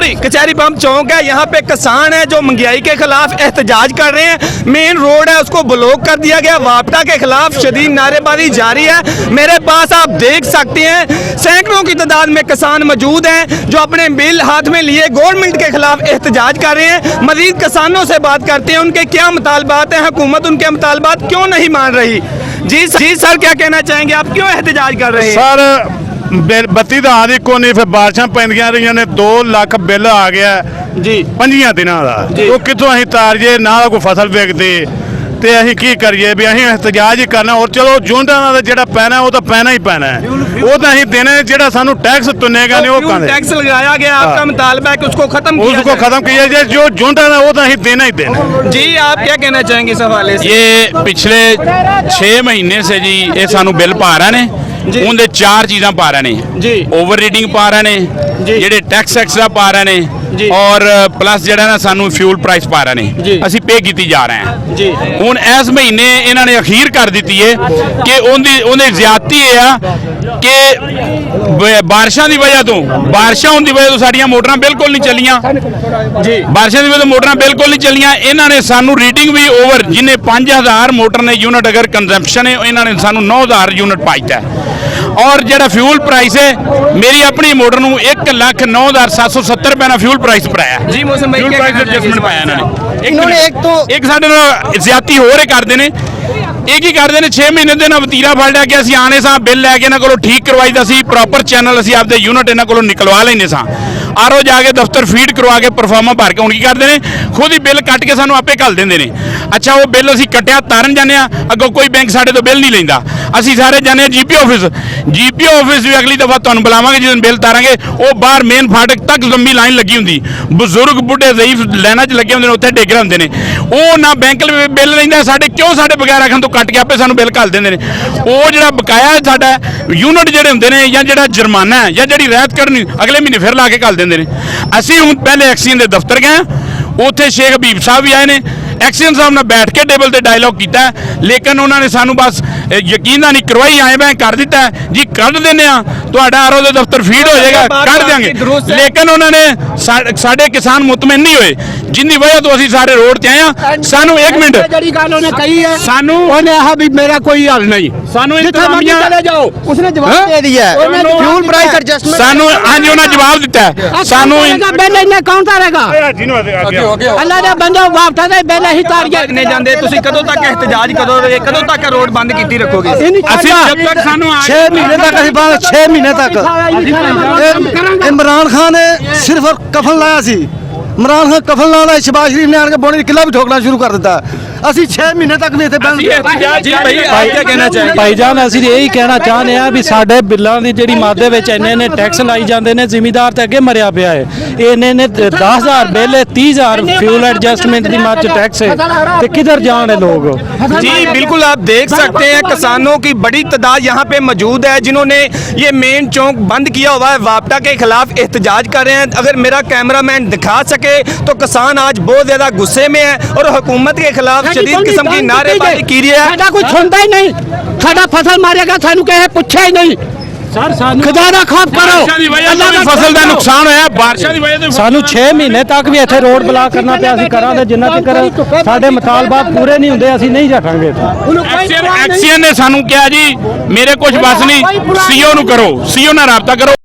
Sorry कचहरी pump चौक है, यहाँ पे किसान है जो महंगाई के खिलाफ एहतजाज कर रहे हैं। मेन रोड है उसको ब्लॉक कर दिया गया। वापटा के खिलाफ शदीद नारेबाजी जारी है। मेरे पास आप देख सकते हैं सैकड़ों की तादाद में किसान मौजूद हैं जो अपने बिल हाथ में लिए गवर्नमेंट के खिलाफ एहतजाज कर रहे हैं। मजीद किसानों से बात करते हैं, उनके क्या मुतालबात हैं, हुकूमत उनके मुतालबात क्यों नहीं मान रही। जी सर क्या कहना चाहेंगे, आप क्यों एहतजाज कर रहे हैं? सर बत्ती तो आदि को नहीं, फिर बारिशां पैंदियां रही ने, 2 लाख बिल आ गया जी 5 दिनों का। तो कितों अं तारीए ना कोई फसल विकती तो अं की करिए भी अं एहतजाज ही करना। और चलो जुंडा का जो पैना है वो तो पैना ही पैना है, वो तो अं देना जो सानू टैक्स तुनेगा नहीं वो टैक्स लगाया गया। आपका मुतालबा है कि उसको खत्म किया जाए, जो जुंडा है वो तो अं देना ही देना। जी आप क्या कहना चाहेंगे इस हवाले से? ये पिछले 6 महीने से जी ये सानू बिल पा रहे ने, उनके 4 चीज़ां पा रहे ने जी। ओवर रीडिंग पा रहे ने, जेडे टैक्स एक्स्ट्रा पा रहे ने, और प्लस जो ना सानू फ्यूल प्राइस पा रहे ने, असी पे की जा रहे हैं जी। हुण इस महीने इन्होंने अखीर कर दी है कि उन्हें ज्यादती है कि बारिशों की वजह तो साड़ियाँ मोटरां बिल्कुल नहीं चलियां जी। बारिशों की वजह तो मोटरां बिल्कुल नहीं चलियां। इन्होंने सानू रीडिंग भी ओवर, जिन्हें 5000 मोटर ने यूनिट अगर कंजम्पशन है, इन्होंने सानू 9000 यूनिट पाईता है। और जो फ्यूल प्राइस है, मेरी अपनी मोटर में 1,09,770 रुपये फ्यूल प्राइस भराया जी। मौसम फ्यूल प्राइस एडजस्टमेंट पाया इन्होंने। एक साढ़े ज्यादती होर करते हैं, एक ही करते हैं 6 महीने दिन वतीरा फड़ लिया कि असं आने सा बिल लैके इन्हों को ठीक करवाई दा सी, प्रॉपर चैनल असी आपके यूनिट इन्हों को निकलवा लेंगे सा, आरो जाके दफ्तर फीड करवा के परफॉर्मा भर के। हूँ की करते हैं खुद ही बिल कट के सानू आपे घल देंगे ने। अच्छा वो बिल असी कट्टिया तारन जाने, अगों कोई बैंक साढ़े तो बिल नहीं लेंदा, असी सारे जाने जीपी ऑफिस भी अगली दफा तुहानू बुलावांगे जिस दिन बिल तारांगे। वो बाहर मेन फाटक तक लंबी लाइन लगी होंगी, बुजुर्ग बुढ़े ज़ईफ लाइना च लगे होंगे, उत्थे डिग रहे होंगे ने। वो ना बैंक बिल लेंदा, साढ़े क्यों साढ़े बगैर आखन तो कट के आपे सानू बिल घल देंगे ने। वो जो बकाया साडा यूनिट जोड़े होंगे ने, या जो जुर्माना है या जी रियायत करनी अगले महीने फिर ला के घल देंगे ने। असी हूँ पहले एक्सीजन के दफ्तर गए, उत्थे शेख हबीब साहब भी आए ने, एक्सीजन साहब ने बैठ के टेबल से डायलॉग किया, लेकिन उन्होंने सानू बस यकीन नहीं करवाई, आए मैं कर दिता है जी, कर देने आरो के दफ्तर फीड हो जाएगा, कर देंगे। लेकिन उन्होंने साढ़े किसान मुतमिन नहीं हुए, जिंदी वजह तो असी सारे रोड से आए। सानू 1 मिनट सानू भी मेरा कोई हल नहीं, सानू चले जाओ उसने जवाब दे दिया, फ्यूल प्राइस एडजस्टमेंट सानू हाँ जी उन्होंने जवाब दिता है। सानू बिल कौन करेगा? अल्लाह दे बंदो वापटा दे बिल ही तार के जांदे। तुसी कदों तक एहतजाज कदों तक रोड बंद कीती रखोगे? ਅਸੀਂ जब तक सानू 6 महीने तक ਅਸੀਂ 6 महीने तक इमरान खान ने सिर्फ कफन लाया सी। इमरान खान कफन लाना शहबाज शरीफ ने आके बोने किला भी ठोकना शुरू कर दिता। ਅਸੀਂ 6 ਮਹੀਨੇ तक नहीं थे भाईजान ਅਸੀਂ यही कहना चाहते हैं भी साडे बिलों की जी मादे इन्ने टैक्स लाई जाते हैं, जिमीदार तो अगे मरिया पिया है। इन्ने 10,000 बिल, 30,000 फ्यूल एडजस्टमेंट की मच टैक्स है, तो किधर जाने लोग? जी बिल्कुल आप देख सकते हैं किसानों की बड़ी तादाद यहाँ पे मौजूद है जिन्होंने ये मेन चौक बंद किया हुआ है, वापटा के खिलाफ एहतजाज कर रहे हैं। अगर मेरा कैमरामैन दिखा सके तो किसान आज बहुत ज्यादा गुस्से में है और हुकूमत के खिलाफ शदीद किस्म की नारेबाजी की रही है। कोई सुनता ही नहीं, साडा फसल मारेगा सानू कहे पूछे ही नहीं। खुदा दा खौफ करो, अल्लाह दी फसल का नुकसान होया बारिशां दी वजह से। सानू 6 महीने तक भी इत्थे रोड ब्लॉक करना पिया, असीं करांगे जिन्ना तक साडे मुतालबात पूरे नहीं हुंदे असीं नहीं रखांगे। एक्सीएन ने सानू कहा जी मेरे कुछ बस नहीं, सीओ नू करो, सीओ नाल राबता करो।